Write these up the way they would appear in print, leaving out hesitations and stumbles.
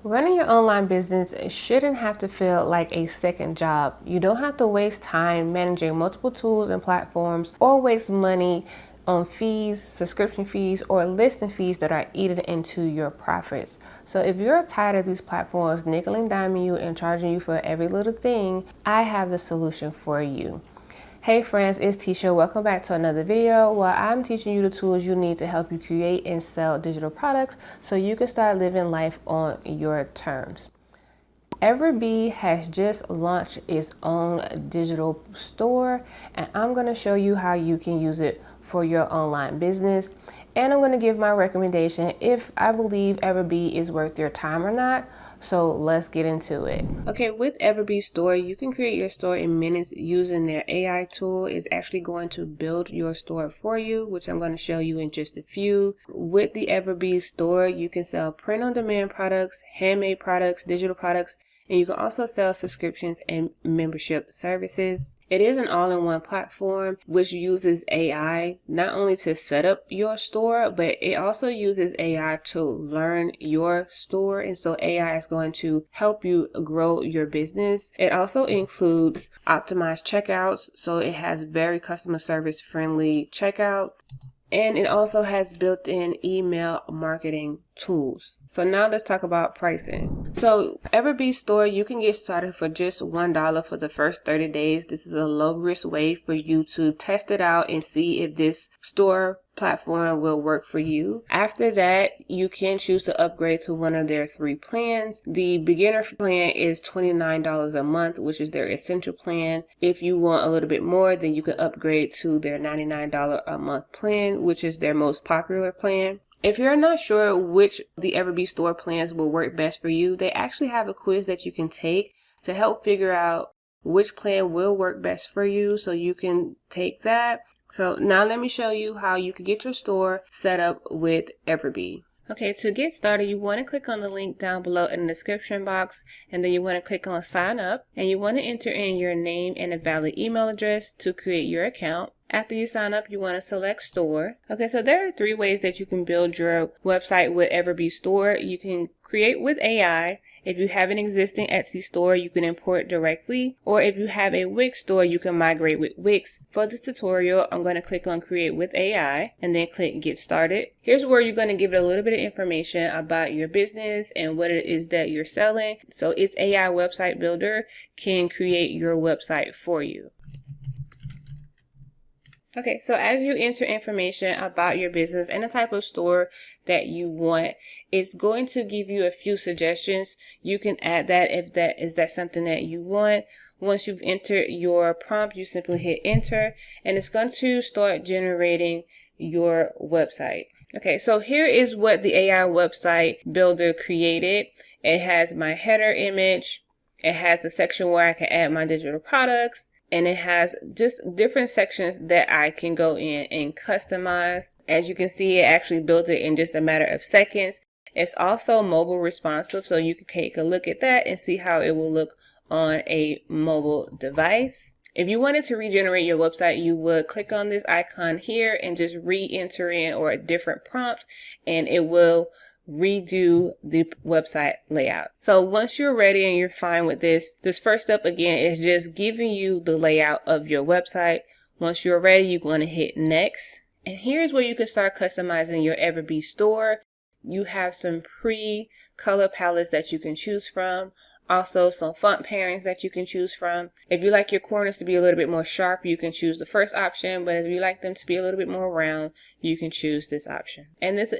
Running your online business shouldn't have to feel like a second job. You don't have to waste time managing multiple tools and platforms or waste money on fees, subscription fees, or listing fees that are eaten into your profits. So if you're tired of these platforms nickel and diming you and charging you for every little thing, I have the solution for you. Hey friends, it's Tisha. Welcome back to another video where I'm teaching you the tools you need to help you create and sell digital products so you can start living life on your terms. Everbee has just launched its own digital store, and I'm going to show you how you can use it for your online business. And I'm going to give my recommendation if I believe Everbee is worth your time or not. So let's get into it. Okay, with Everbee Store, you can create your store in minutes using their AI tool. It's actually going to build your store for you, which I'm going to show you in just a few. With the Everbee Store, you can sell print-on-demand products, handmade products, digital products, and you can also sell subscriptions and membership services. It is an all-in-one platform which uses AI not only to set up your store, but it also uses AI to learn your store. And so AI is going to help you grow your business. It also includes optimized checkouts. So it has very customer service friendly checkout. And it also has built-in email marketing tools. So now let's talk about pricing. So Everbee Store, you can get started for just $1 for the first 30 days. This is a low risk way for you to test it out and see if this store platform will work for you. After that, you can choose to upgrade to one of their 3 plans. The beginner plan is $29 a month, which is their essential plan. If you want a little bit more, then you can upgrade to their $99 a month plan, which is their most popular plan. If you're not sure which of the Everbee Store plans will work best for you, they actually have a quiz that you can take to help figure out which plan will work best for you, so you can take that. So now let me show you how you can get your store set up with Everbee. Okay, to get started, you want to click on the link down below in the description box, and then you want to click on sign up, and you want to enter in your name and a valid email address to create your account. After you sign up, you want to select store. Okay, so there are 3 ways that you can build your website with Everbee Store. You can create with AI. If you have an existing Etsy store, you can import directly. Or if you have a Wix store, you can migrate with Wix. For this tutorial, I'm going to click on create with AI and then click get started. Here's where you're going to give it a little bit of information about your business and what it is that you're selling. So its AI website builder can create your website for you. Okay, so as you enter information about your business and the type of store that you want, it's going to give you a few suggestions. You can add that if that is something that you want. Once you've entered your prompt, you simply hit enter, and it's going to start generating your website. Okay, so here is what the AI website builder created. It has my header image. It has the section where I can add my digital products. And it has just different sections that I can go in and customize. As you can see, it actually built it in just a matter of seconds. It's also mobile responsive, so you can take a look at that and see how it will look on a mobile device. If you wanted to regenerate your website, you would click on this icon here and just re-enter in or a different prompt, and it will redo the website layout. So once you're ready and you're fine with this first step again is just giving you the layout of your website. Once you're ready, you're going to hit next. And here's where you can start customizing your Everbee store. You have some pre-color palettes that you can choose from. Also some font pairings that you can choose from. If you like your corners to be a little bit more sharp, you can choose the first option. But if you like them to be a little bit more round, you can choose this option. And this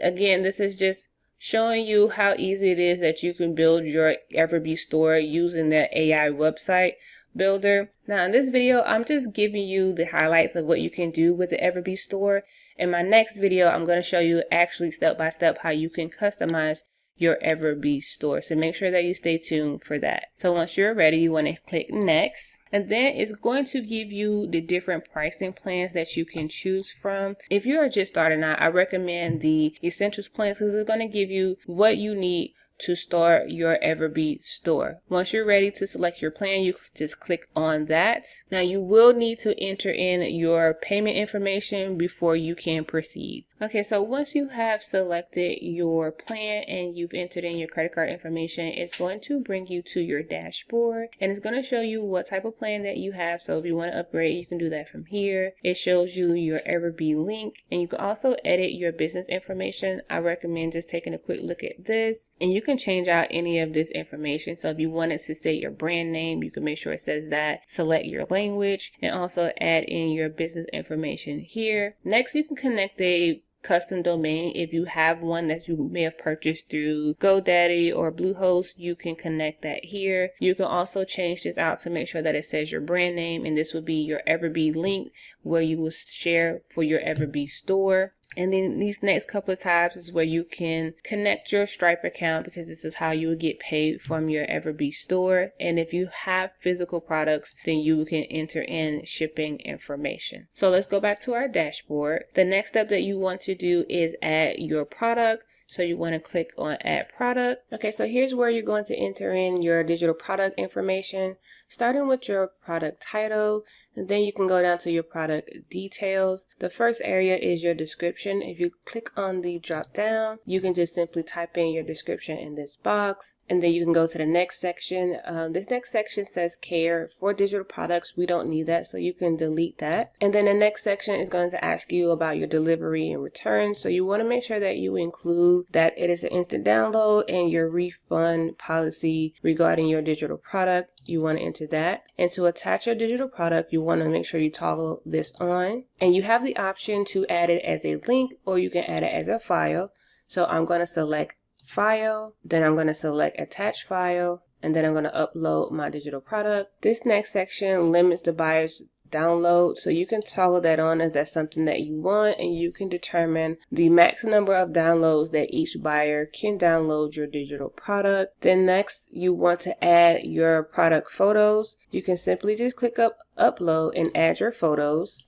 is just showing you how easy it is that you can build your Everbee store using the AI website builder. Now in this video, I'm just giving you the highlights of what you can do with the Everbee store. In my next video, I'm going to show you actually step by step how you can customize your Everbee store. So make sure that you stay tuned for that. So once you're ready, you want to click next. And then it's going to give you the different pricing plans that you can choose from. If you are just starting out, I recommend the Essentials plans because it's going to give you what you need to start your Everbee store. Once you're ready to select your plan, you just click on that. Now you will need to enter in your payment information before you can proceed. Okay, so once you have selected your plan and you've entered in your credit card information, it's going to bring you to your dashboard and it's going to show you what type of plan that you have. So if you want to upgrade, you can do that from here. It shows you your Everbee link and you can also edit your business information. I recommend just taking a quick look at this and you can change out any of this information. So if you wanted to say your brand name, you can make sure it says that, select your language, and also add in your business information here. Next, you can connect a custom domain. If you have one that you may have purchased through GoDaddy or Bluehost, you can connect that here. You can also change this out to make sure that it says your brand name, and this will be your Everbee link where you will share for your Everbee store. And then these next couple of tabs is where you can connect your Stripe account, because this is how you would get paid from your Everbee store. And if you have physical products, then you can enter in shipping information. So let's go back to our dashboard. The next step that you want to do is add your product. So you want to click on add product. Okay, so here's where you're going to enter in your digital product information, starting with your product title. And then you can go down to your product details. The first area is your description. If you click on the drop down, you can just simply type in your description in this box. And then you can go to the next section. This next section says care for digital products. We don't need that, so you can delete that. And then the next section is going to ask you about your delivery and return. So you want to make sure that you include that it is an instant download and your refund policy regarding your digital product. You want to enter that. And to attach your digital product, you want to make sure you toggle this on. And you have the option to add it as a link, or you can add it as a file. So I'm going to select file, then I'm going to select attach file, and then I'm going to upload my digital product. This next section limits the buyer's download, so you can toggle that on if that's something that you want, and you can determine the max number of downloads that each buyer can download your digital product. Then next, you want to add your product photos. You can simply just click up upload and add your photos.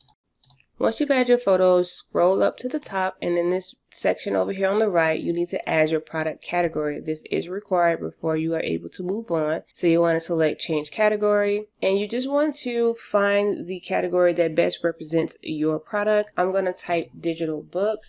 Once you've added your photos, scroll up to the top, and in this section over here on the right, you need to add your product category. This is required before you are able to move on. So you want to select change category, and you just want to find the category that best represents your product. I'm going to type digital book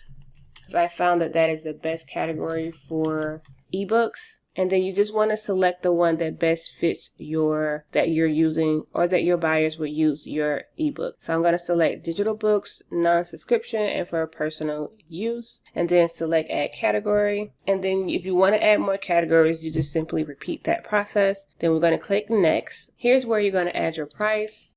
because I found that that is the best category for ebooks. And then you just want to select the one that best fits that you're using, or that your buyers would use your ebook. So I'm going to select digital books, non-subscription, and for personal use, and then select add category. And then if you want to add more categories, you just simply repeat that process. Then we're going to click next. Here's where you're going to add your price.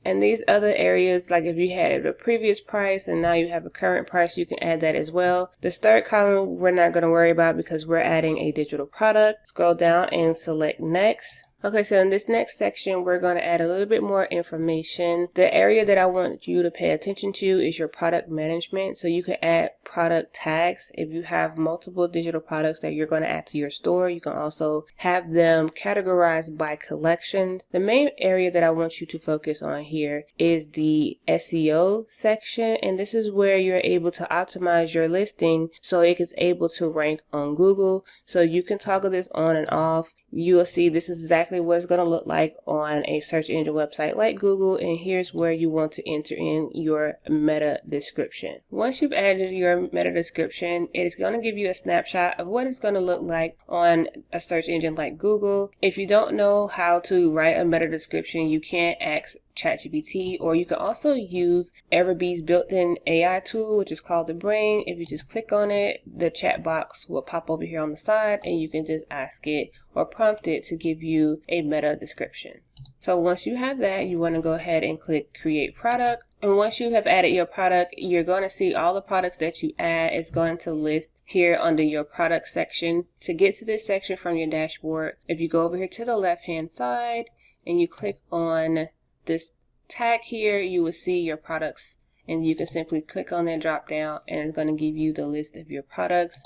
And these other areas, like if you had a previous price and now you have a current price, you can add that as well. This third column, we're not going to worry about because we're adding a digital product. Scroll down and select next. Okay, so in this next section, we're going to add a little bit more information. The area that I want you to pay attention to is your product management. So you can add product tags. If you have multiple digital products that you're going to add to your store, you can also have them categorized by collections. The main area that I want you to focus on here is the SEO section. And this is where you're able to optimize your listing so it is able to rank on Google. So you can toggle this on and off. You will see this is exactly what it's going to look like on a search engine website like Google. And here's where you want to enter in your meta description. Once you've added your meta description, it is going to give you a snapshot of what it's going to look like on a search engine like Google. If you don't know how to write a meta description, you can ask ChatGPT, or you can also use Everbee's built-in AI tool, which is called the Brain. If you just click on it, the chat box will pop over here on the side, and you can just ask it or prompt it to give you a meta description. So once you have that, you want to go ahead and click create product. And once you have added your product, you're going to see all the products that you add is going to list here under your product section. To get to this section from your dashboard, if you go over here to the left hand side and you click on this tag here, you will see your products, and you can simply click on that drop down and it's going to give you the list of your products.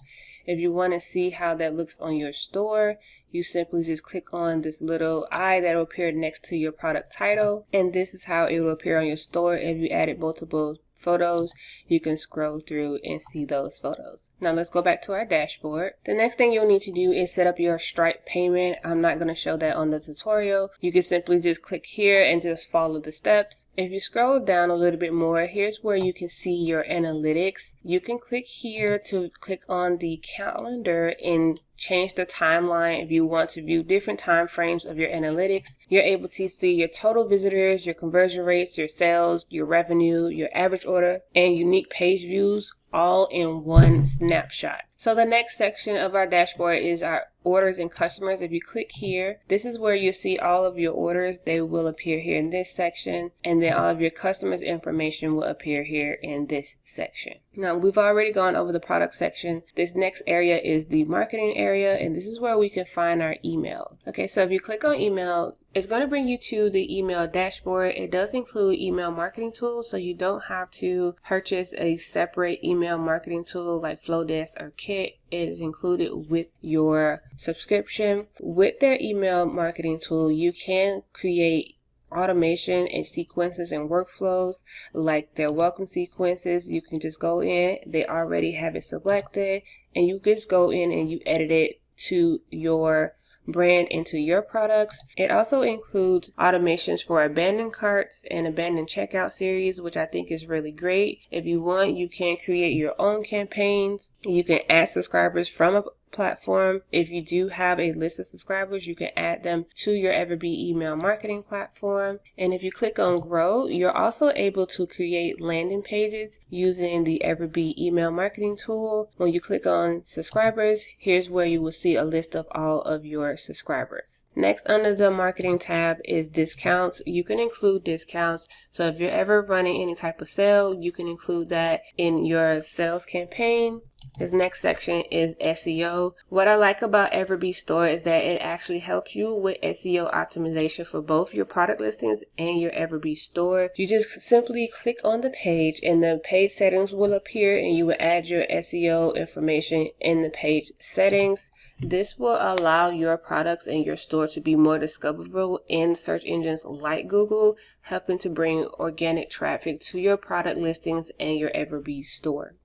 If you want to see how that looks on your store, you simply just click on this little eye that will appear next to your product title, and this is how it will appear on your store if you added multiple photos, you can scroll through and see those photos. Now let's go back to our dashboard. The next thing you'll need to do is set up your Stripe payment. I'm not going to show that on the tutorial. You can simply just click here and just follow the steps. If you scroll down a little bit more, here's where you can see your analytics. You can click here to click on the calendar and change the timeline. If you want to view different time frames of your analytics, you're able to see your total visitors, your conversion rates, your sales, your revenue, your average order, and unique page views all in one snapshot. So the next section of our dashboard is our orders and customers. If you click here, this is where you see all of your orders. They will appear here in this section, and then all of your customers information will appear here in this section. Now we've already gone over the product section. This next area is the marketing area, and this is where we can find our email. Okay, so if you click on email, it's going to bring you to the email dashboard. It does include email marketing tools, so you don't have to purchase a separate email marketing tool like Flowdesk or Kit. It is included with your subscription. With their email marketing tool, you can create automation and sequences and workflows like their welcome sequences. You can just go in, they already have it selected, and you just go in and you edit it to your brand into your products. It also includes automations for abandoned carts and abandoned checkout series, which I think is really great. If you want, you can create your own campaigns. You can add subscribers from a platform. If you do have a list of subscribers, you can add them to your Everbee email marketing platform. And if you click on grow, you're also able to create landing pages using the Everbee email marketing tool. When you click on subscribers, here's where you will see a list of all of your subscribers. Next, under the marketing tab is discounts. You can include discounts. So if you're ever running any type of sale, you can include that in your sales campaign. This next section is SEO. What I like about Everbee Store is that it actually helps you with SEO optimization for both your product listings and your Everbee Store. You just simply click on the page and the page settings will appear, and you will add your SEO information in the page settings. This will allow your products and your store to be more discoverable in search engines like Google, helping to bring organic traffic to your product listings and your Everbee Store.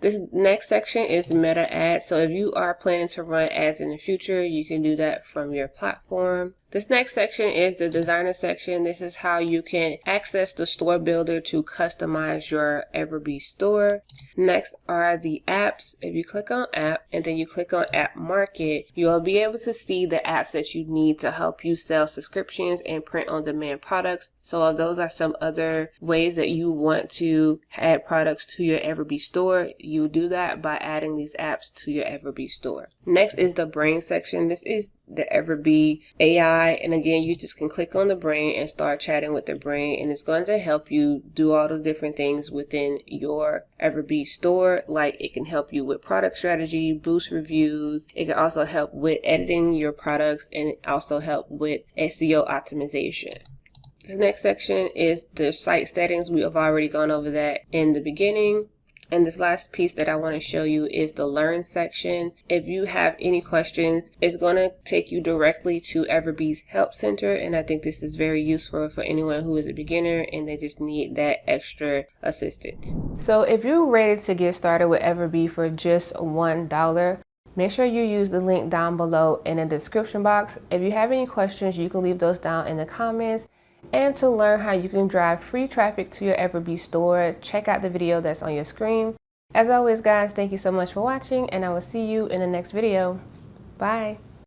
This next section is meta ads. So if you are planning to run ads in the future, you can do that from your platform. This next section is the designer section. This is how you can access the store builder to customize your Everbee store. Next are the apps. If you click on app and then you click on app market, you'll be able to see the apps that you need to help you sell subscriptions and print on demand products. So those are some other ways that you want to add products to your Everbee store. You do that by adding these apps to your Everbee store. Next is the brain section. This is the Everbee AI, and again, you just can click on the brain and start chatting with the brain, and it's going to help you do all the different things within your Everbee store. Like, it can help you with product strategy, boost reviews. It can also help with editing your products, and it also help with SEO optimization. The next section is the site settings. We have already gone over that in the beginning. And this last piece that I want to show you is the learn section. If you have any questions, it's going to take you directly to Everbee's help center. And I think this is very useful for anyone who is a beginner and they just need that extra assistance. So if you're ready to get started with Everbee for just $1, make sure you use the link down below in the description box. If you have any questions, you can leave those down in the comments. And to learn how you can drive free traffic to your Everbee store, check out the video that's on your screen. As always, guys, thank you so much for watching, and I will see you in the next video. Bye.